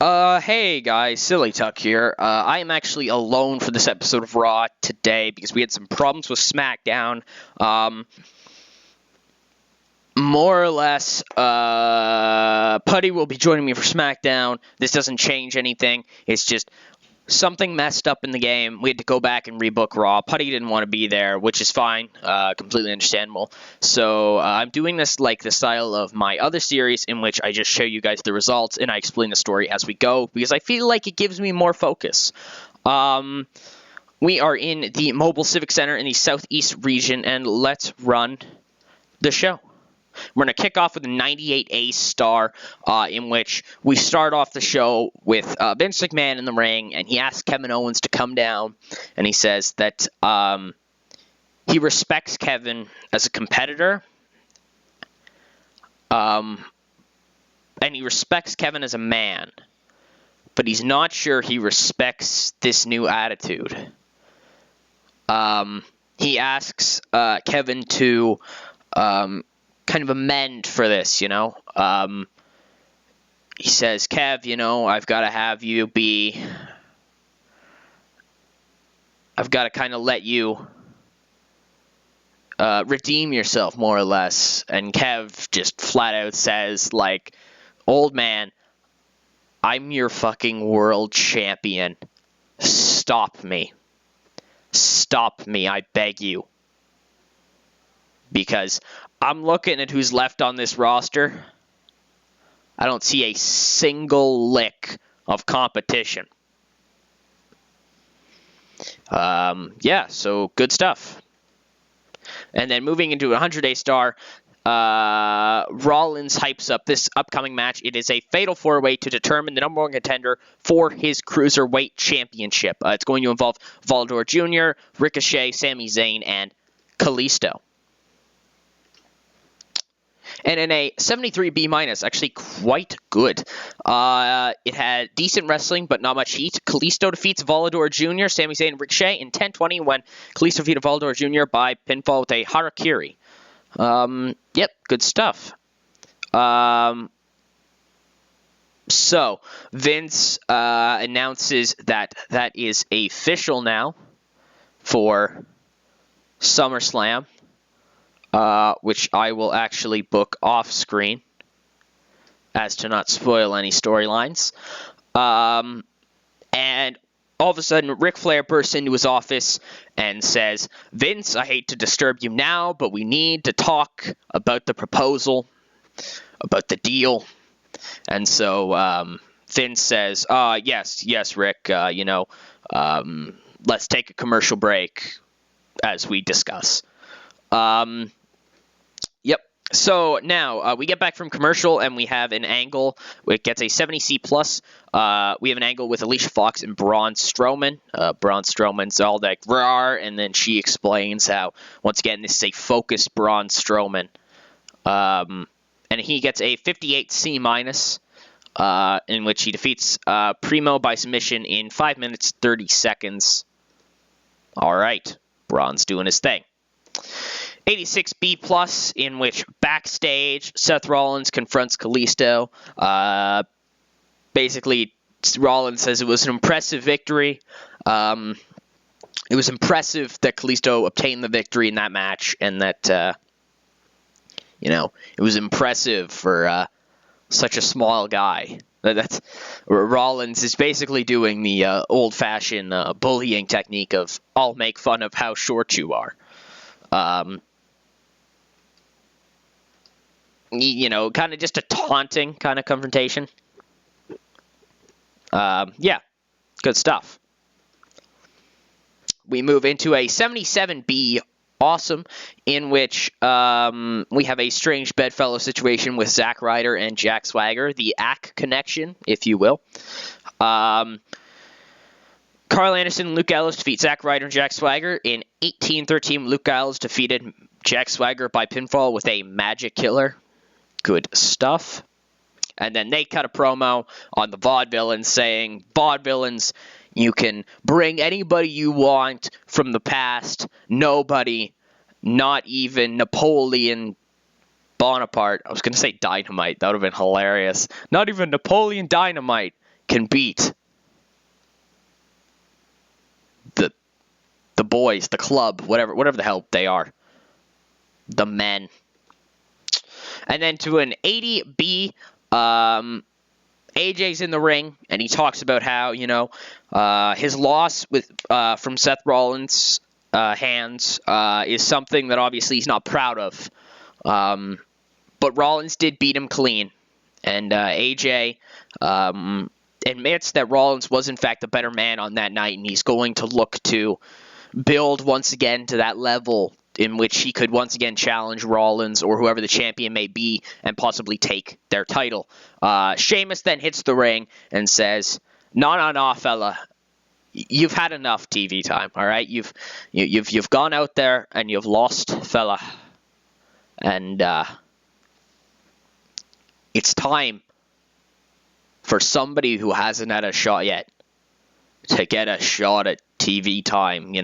Hey guys, Silly Tuck here. I am actually alone for this episode of Raw today because we had some problems with SmackDown. More or less, Puddy will be joining me for SmackDown. This doesn't change anything. It's just something messed up in the game. We had to go back and rebook Raw. Puddy didn't want to be there, which is fine. Completely understandable. So I'm doing this like the style of my other series in which I just show you guys the results and I explain the story as we go because I feel like it gives me more focus. We are in the Mobile Civic Center in the Southeast region, and let's run the show. We're going to kick off with a 98A star, in which we start off the show with Vince McMahon in the ring, and he asks Kevin Owens to come down, and he says that he respects Kevin as a competitor, and he respects Kevin as a man, but he's not sure he respects this new attitude. He asks Kevin to kind of amend for this, you know. He says, Kev, you know, I've got to kind of let you redeem yourself, more or less. And Kev just flat out says, like, old man, I'm your fucking world champion. Stop me. Stop me, I beg you. Because I'm looking at who's left on this roster. I don't see a single lick of competition. Yeah, so good stuff. And then moving into a 100-day star, Rollins hypes up this upcoming match. It is a fatal four-way to determine the number one contender for his Cruiserweight Championship. It's going to involve Volador Jr., Ricochet, Sami Zayn, and Kalisto. And in a 73B-, actually quite good. It had decent wrestling, but not much heat. Kalisto defeats Volador Jr., Sami Zayn, and Ricochet in 10:20 when Kalisto defeated Volador Jr. by pinfall with a Harakiri. Yep, good stuff. So, Vince announces that is official now for SummerSlam. Which I will actually book off screen as to not spoil any storylines. And all of a sudden, Ric Flair bursts into his office and says, Vince, I hate to disturb you now, but we need to talk about the proposal, about the deal. And so Vince says, yes, Rick, let's take a commercial break as we discuss. Yep. So now we get back from commercial and we have an angle. It gets a 70C+. We have an angle with Alicia Fox and Braun Strowman. Braun Strowman's all like, rawr, and then she explains how, once again, this is a focused Braun Strowman. And he gets a 58C-, in which he defeats Primo by submission in 5 minutes, 30 seconds. All right. Braun's doing his thing. 86B+, in which backstage Seth Rollins confronts Kalisto. Basically, Rollins says it was an impressive victory. It was impressive that Kalisto obtained the victory in that match, and that, it was impressive for such a small guy. That's Rollins is basically doing the old-fashioned bullying technique of, I'll make fun of how short you are. Kind of just a taunting kind of confrontation. Yeah, good stuff. We move into a 77B, awesome, in which we have a strange bedfellow situation with Zack Ryder and Jack Swagger, the ACK connection, if you will. Carl Anderson and Luke Gallows defeat Zack Ryder and Jack Swagger. In 1813, Luke Gallows defeated Jack Swagger by pinfall with a Magic Killer. Good stuff. And then they cut a promo on the Vaudevillains saying, Vaudevillains, you can bring anybody you want from the past. Nobody, not even Napoleon Bonaparte. I was going to say Dynamite. That would have been hilarious. Not even Napoleon Dynamite can beat the boys, the club, whatever the hell they are, the men. And then to an 80B, AJ's in the ring, and he talks about how, his loss from Seth Rollins' hands is something that obviously he's not proud of. But Rollins did beat him clean, and AJ admits that Rollins was in fact the better man on that night, and he's going to look to build once again to that level in which he could once again challenge Rollins or whoever the champion may be and possibly take their title. Sheamus then hits the ring and says, "No, fella. You've had enough TV time, all right? You've gone out there and you've lost, fella. And it's time for somebody who hasn't had a shot yet to get a shot at TV time,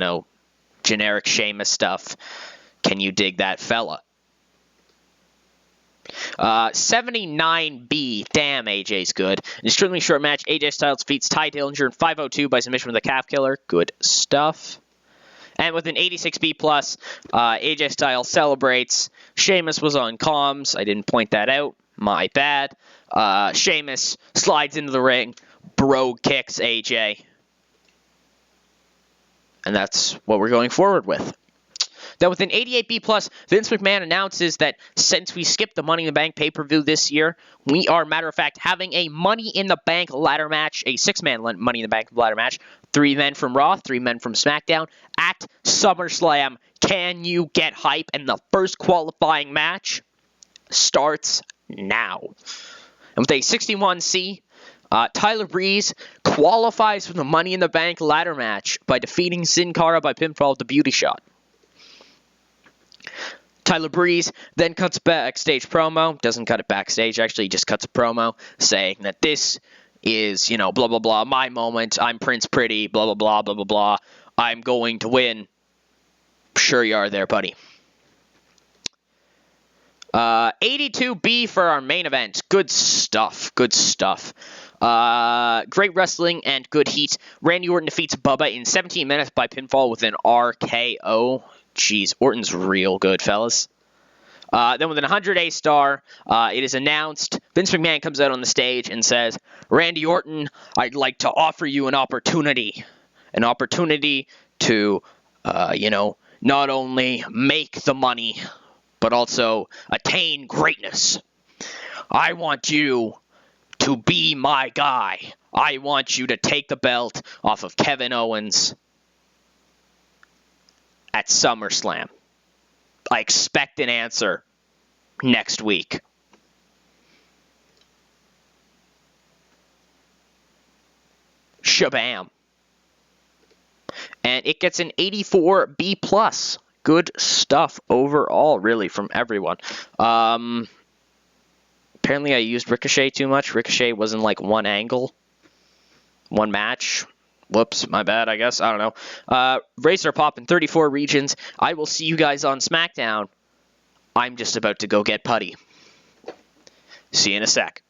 generic Sheamus stuff. Can you dig that, fella?" 79B. Damn, AJ's good. In an extremely short match, AJ Styles defeats Ty Dillinger in 5:02 by submission with a calf killer. Good stuff. And with an 86B+, AJ Styles celebrates. Sheamus was on comms. I didn't point that out. My bad. Sheamus slides into the ring. Bro kicks AJ. And that's what we're going forward with. Then with an 88B+, Vince McMahon announces that since we skipped the Money in the Bank pay-per-view this year, we are, matter of fact, having a Money in the Bank ladder match, a 6-man Money in the Bank ladder match, 3 men from Raw, 3 men from SmackDown at SummerSlam. Can you get hype? And the first qualifying match starts now. And with a 61C, Tyler Breeze qualifies for the Money in the Bank ladder match by defeating Sin Cara by pinfall with the Beauty Shot. Tyler Breeze then cuts backstage promo. Doesn't cut it backstage, actually. He just cuts a promo saying that this is, blah, blah, blah, my moment. I'm Prince Pretty, blah, blah, blah, blah, blah, blah. I'm going to win. Sure you are there, buddy. 82B for our main event. Good stuff. Good stuff. Great wrestling and good heat. Randy Orton defeats Bubba in 17 minutes by pinfall with an RKO. Jeez, Orton's real good, fellas. Then with an 100A star, it is announced, Vince McMahon comes out on the stage and says, "Randy Orton, I'd like to offer you an opportunity. An opportunity to, not only make the money, but also attain greatness. I want you to be my guy. I want you to take the belt off of Kevin Owens at SummerSlam. I expect an answer next week." Shabam. And it gets an 84B+. Good stuff overall, really, from everyone. Apparently I used Ricochet too much. Ricochet was in like one angle, one match. Whoops, my bad, I guess. I don't know. Racer Pop in 34 regions. I will see you guys on SmackDown. I'm just about to go get Puddy. See you in a sec.